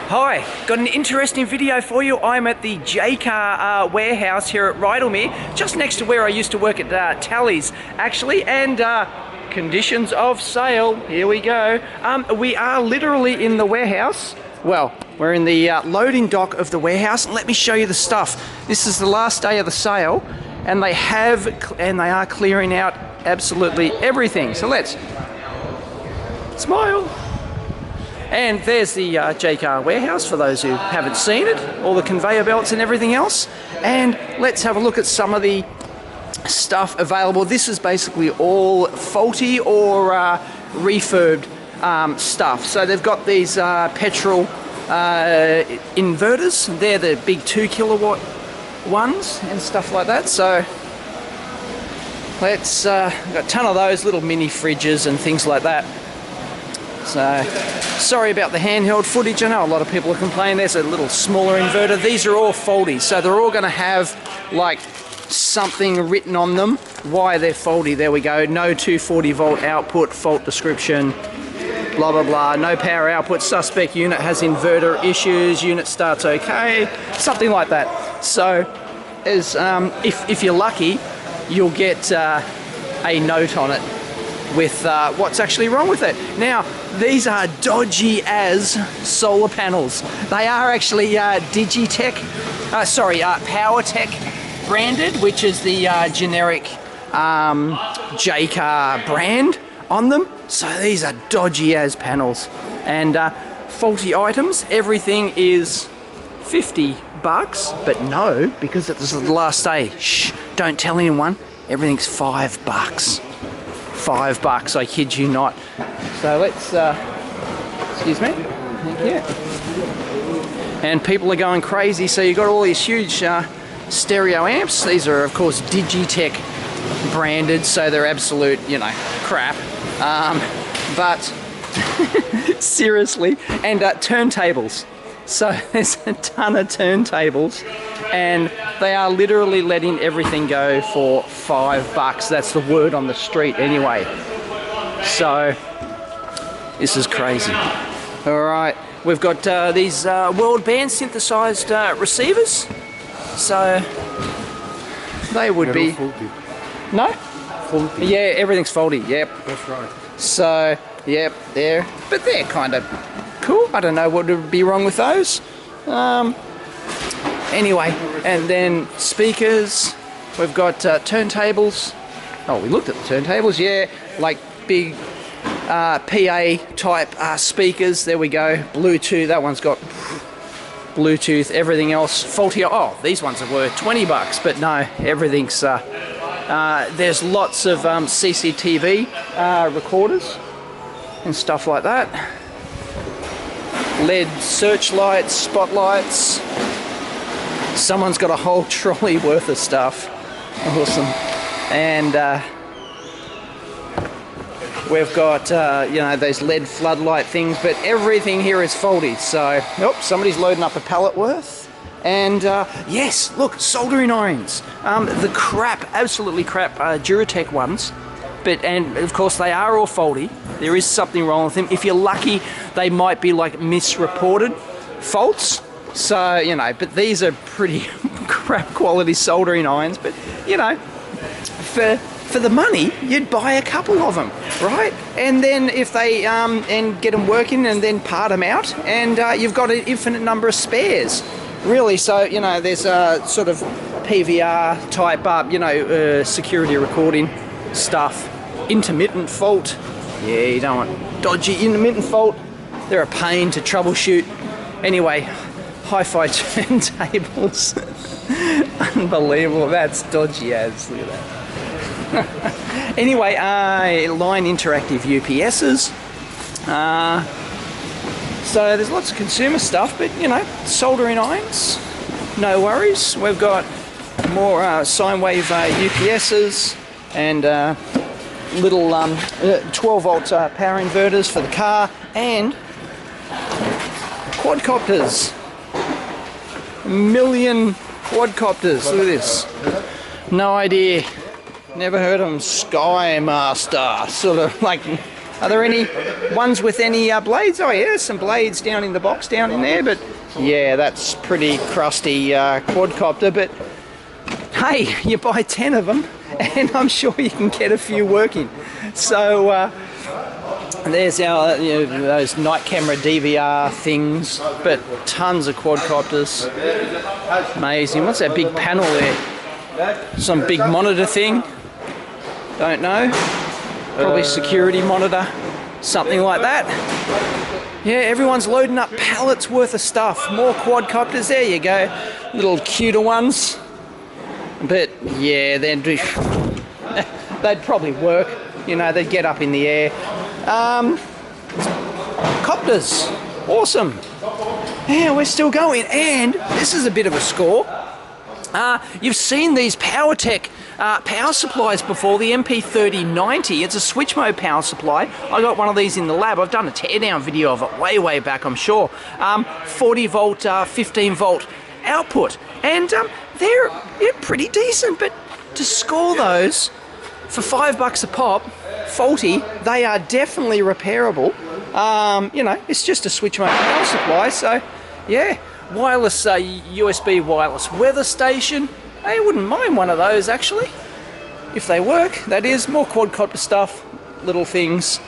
Hi, got an interesting video for you. I'm at the Jaycar warehouse here at Rydalmere, just next to where I used to work at Tally's actually, and conditions of sale, here we go. We are literally in the warehouse. Well, we're in the loading dock of the warehouse, and let me show you the stuff. This is the last day of the sale, and they are clearing out absolutely everything. So let's smile. And there's the Jaycar warehouse for those who haven't seen it, all the conveyor belts and everything else. And let's have a look at some of the stuff available. This is basically all faulty or refurbed stuff. So they've got these petrol inverters. They're the big 2 kilowatt ones and stuff like that. So let's got a ton of those little mini fridges and things like that. So, sorry about the handheld footage. I know a lot of people are complaining. There's a little smaller inverter. These are all faulty, so they're all going to have like something written on them why they're faulty. There we go. No 240 volt output, fault description, blah blah blah. No power output, suspect unit has inverter issues, unit starts okay, something like that. So, as if you're lucky, you'll get a note on it with what's actually wrong with it. Now, these are dodgy as solar panels. They are actually PowerTech branded, which is the generic Jaycar brand on them. So these are dodgy as panels and faulty items. Everything is $50, but no, because it was the last day. Shh, don't tell anyone. Everything's $5. $5, I kid you not. So let's, excuse me, thank you. And people are going crazy, so you've got all these huge stereo amps. These are, of course, Digitech branded, so they're absolute, you know, crap. But seriously, and turntables. So there's a ton of turntables, and they are literally letting everything go for $5. That's the word on the street anyway. So this is crazy. All right, we've got these world band synthesized receivers. So they would be faulty. No? Faulty. Yeah, everything's faulty. Yep. That's right. So yep, they're kind of cool. I don't know what would be wrong with those. Anyway, and then speakers. We've got turntables. Oh, we looked at the turntables. Yeah, like big PA type speakers. There we go. Bluetooth. That one's got Bluetooth. Everything else faulty. Oh, these ones are worth $20, but no, everything's. There's lots of CCTV recorders and stuff like that. LED searchlights, spotlights. Someone's got a whole trolley worth of stuff. Awesome. And we've got, you know, those LED floodlight things, but everything here is faulty. So, oh, somebody's loading up a pallet worth. And yes, look, soldering irons. The crap, absolutely crap Duratec ones. And of course they are all faulty. There is something wrong with them. If you're lucky, they might be like misreported faults. So, you know, but these are pretty crap quality soldering irons. But, you know, for the money, you'd buy a couple of them, right? And then if they, and get them working and then part them out, and you've got an infinite number of spares, really. So, you know, there's a sort of PVR type, you know, security recording stuff. Intermittent fault. Yeah, you don't want dodgy intermittent fault. They're a pain to troubleshoot. Anyway, hi-fi turntables. Unbelievable. That's dodgy as. Look at that. Anyway, line interactive UPSs. So there's lots of consumer stuff, but you know, soldering irons, no worries. We've got more sine wave UPSs and little 12 volt power inverters for the car, and quadcopters. A million quadcopters. Look at this. No idea. Never heard of them. Sky Master. Sort of like Are there any ones with any blades? Oh yeah, some blades down in the box down in there, but yeah, that's pretty crusty quadcopter, but hey, you buy 10 of them and I'm sure you can get a few working. So there's our those night camera DVR things, but tons of quadcopters. Amazing. What's that big panel there? Some big monitor thing? Don't know. Probably security monitor, something like that. Yeah, everyone's loading up pallets worth of stuff. More quadcopters, there you go. Little cuter ones. But yeah, they'd probably work. You know, they'd get up in the air. Copters, awesome. Yeah, we're still going. And this is a bit of a score. You've seen these PowerTech power supplies before, the MP3090. It's a switch mode power supply. I got one of these in the lab. I've done a teardown video of it way back, I'm sure. 40 volt, 15 volt output. And they're pretty decent, but to score those for $5 a pop, faulty, they are definitely repairable. You know, it's just a switch mode power supply, so yeah. Wireless USB wireless weather station. I wouldn't mind one of those actually, if they work. That is, more quadcopter stuff, little things,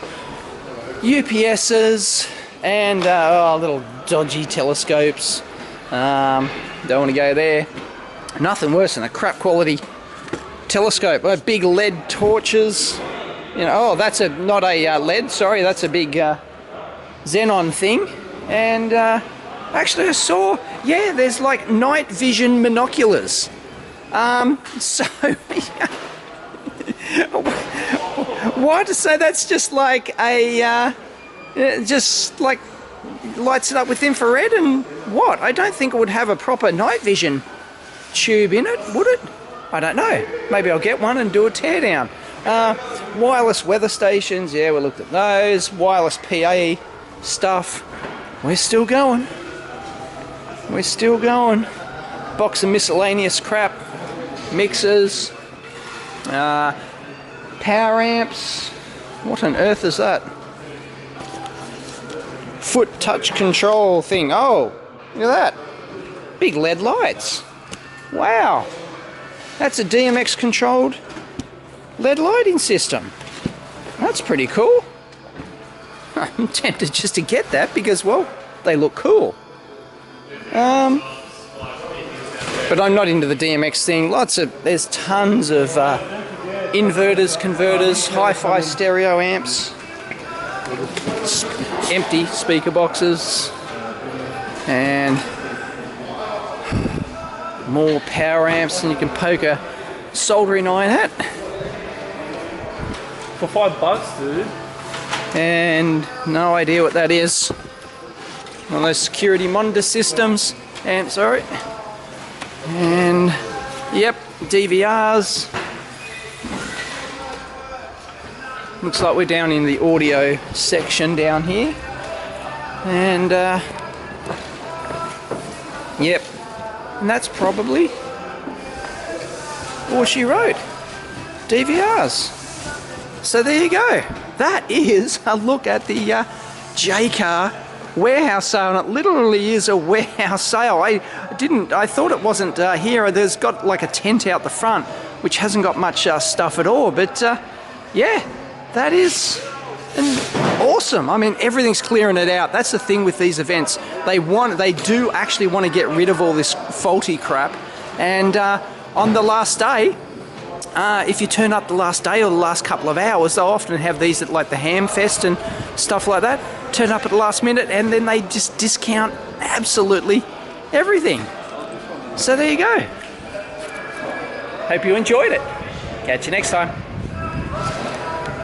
UPSs, and little dodgy telescopes. Don't want to go there. Nothing worse than a crap quality telescope. Big LED torches. You know, oh, that's not a LED. Sorry, that's a big xenon thing. And actually, I saw, yeah, there's like night vision binoculars. So, what? So that's just like a, just like lights it up with infrared and what? I don't think it would have a proper night vision tube in it, would it? I don't know. Maybe I'll get one and do a teardown. Wireless weather stations, yeah, we looked at those. Wireless PA stuff. We're still going. We're still going. Box of miscellaneous crap. Mixers. Power amps. What on earth is that? Foot touch control thing. Oh, look at that. Big LED lights. Wow. That's a DMX controlled LED lighting system. That's pretty cool. I'm tempted just to get that because, well, they look cool. But I'm not into the DMX thing. There's tons of inverters, converters, hi-fi stereo amps, empty speaker boxes, and more power amps, and you can poke a soldering iron at. For $5, dude. And no idea what that is. One of those security monitor systems. And sorry. And yep, DVRs. Looks like we're down in the audio section down here. And yep. And that's probably all she wrote. DVRs. So there you go. That is a look at the Jaycar warehouse sale, and it literally is a warehouse sale. I thought it wasn't here. There's got like a tent out the front, which hasn't got much stuff at all. But yeah, that is awesome. I mean, everything's clearing it out. That's the thing with these events. They do actually want to get rid of all this faulty crap. And on the last day, if you turn up the last day or the last couple of hours, they'll often have these at like the Ham Fest and stuff like that. Turn up at the last minute and then they just discount absolutely everything. So there you go. Hope you enjoyed it. Catch you next time.